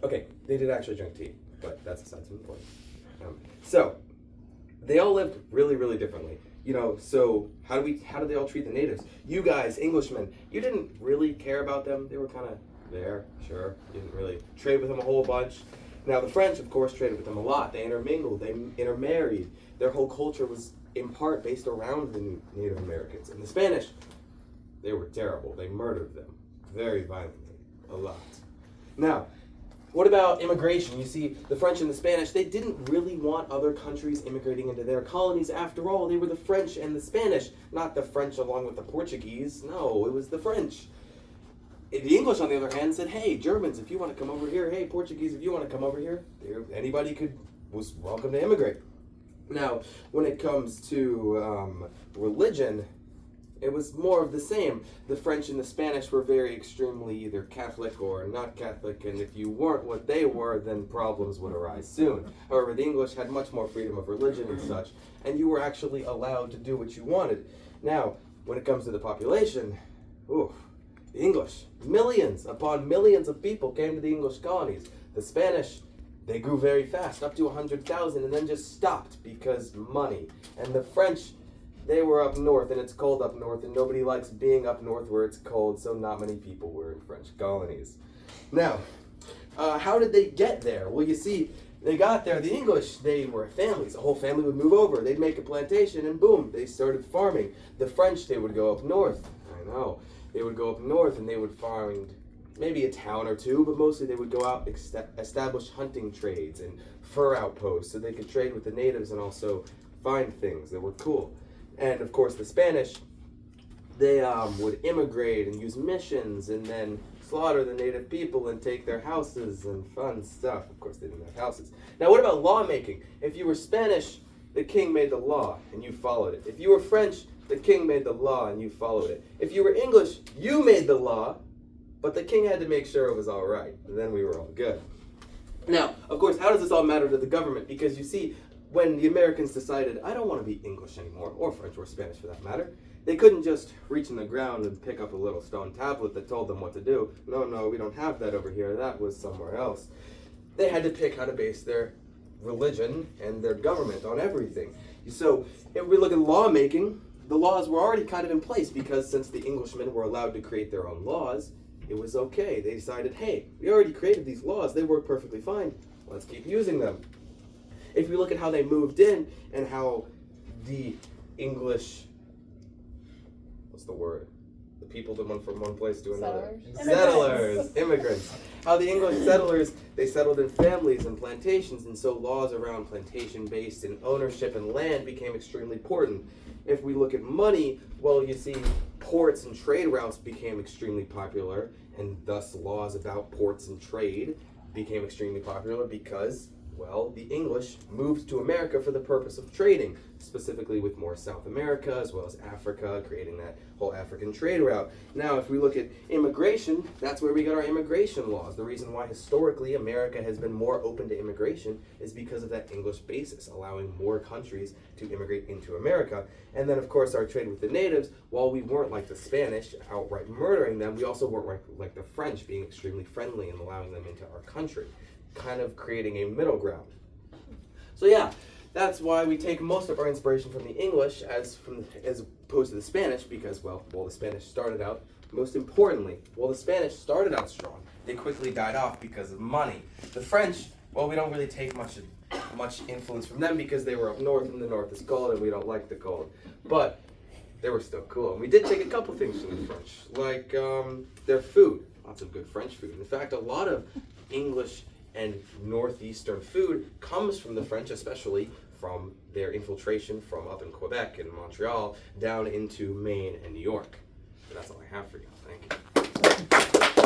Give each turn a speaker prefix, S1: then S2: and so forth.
S1: Okay, they did actually drink tea, but that's aside from the point. So they all lived really, really differently. So how did they all treat the natives? You guys, Englishmen, you didn't really care about them. They were kind of there, sure. You didn't really trade with them a whole bunch. Now the French, of course, traded with them a lot. They intermingled, they intermarried. Their whole culture was in part based around the Native Americans. And the Spanish, they were terrible. They murdered them very violently, a lot. Now, what about immigration? You see, the French and the Spanish, they didn't really want other countries immigrating into their colonies. After all, they were the French and the Spanish, not the French along with the Portuguese. No, it was the French. The English, on the other hand, said, hey, Germans, if you want to come over here, hey, Portuguese, if you want to come over here, anybody was welcome to immigrate. Now, when it comes to religion, it was more of the same. The French and the Spanish were very extremely either Catholic or not Catholic, and if you weren't what they were, then problems would arise soon. However, the English had much more freedom of religion and such, and you were actually allowed to do what you wanted. Now, when it comes to the population, the English, millions upon millions of people came to the English colonies. The Spanish, they grew very fast, up to 100,000, and then just stopped because money. And the French, they were up north, and it's cold up north, and nobody likes being up north where it's cold, so not many people were in French colonies. Now, how did they get there? Well, you see, they got there. The English, they were families. The whole family would move over. They'd make a plantation, and boom, they started farming. The French, they would go up north. I know. They would go up north, and they would find maybe a town or two, but mostly they would go out, establish hunting trades and fur outposts, so they could trade with the natives and also find things that were cool. And of course, the Spanish, they would immigrate and use missions and then slaughter the native people and take their houses and fun stuff. Of course, they didn't have houses. Now, what about lawmaking? If you were Spanish, the king made the law and you followed it. If you were French, the king made the law and you followed it. If you were English, you made the law, but the king had to make sure it was all right. And then we were all good. Now, of course, how does this all matter to the government? Because you see, when the Americans decided, I don't want to be English anymore, or French or Spanish for that matter, they couldn't just reach in the ground and pick up a little stone tablet that told them what to do. No, we don't have that over here. That was somewhere else. They had to pick how to base their religion and their government on everything. So, if we look at lawmaking, the laws were already kind of in place because since the Englishmen were allowed to create their own laws, it was okay. They decided, hey, we already created these laws. They work perfectly fine. Let's keep using them. If we look at how they moved in and how the English, what's the word? The people that went from one place to another. Settlers, immigrants. How the English settlers, they settled in families and plantations, and so laws around plantation-based and ownership and land became extremely important. If we look at money, well, you see, ports and trade routes became extremely popular, and thus laws about ports and trade became extremely popular because, well, the English moved to America for the purpose of trading, specifically with more South America as well as Africa, creating that whole African trade route. Now, if we look at immigration, that's where we got our immigration laws. The reason why historically America has been more open to immigration is because of that English basis, allowing more countries to immigrate into America. And then, of course, our trade with the natives, while we weren't like the Spanish, outright murdering them, we also weren't like the French, being extremely friendly and allowing them into our country, kind of creating a middle ground. So yeah, that's why we take most of our inspiration from the English as opposed to the Spanish, because, well, the Spanish started out, most importantly, the Spanish started out strong. They quickly died off because of money. The French, well, we don't really take much influence from them because they were up north and the north is cold and we don't like the cold. But they were still cool. And we did take a couple things from the French, like their food. Lots of good French food. In fact, a lot of English and northeastern food comes from the French, especially from their infiltration from up in Quebec and Montreal down into Maine and New York. And that's all I have for you. Thank you.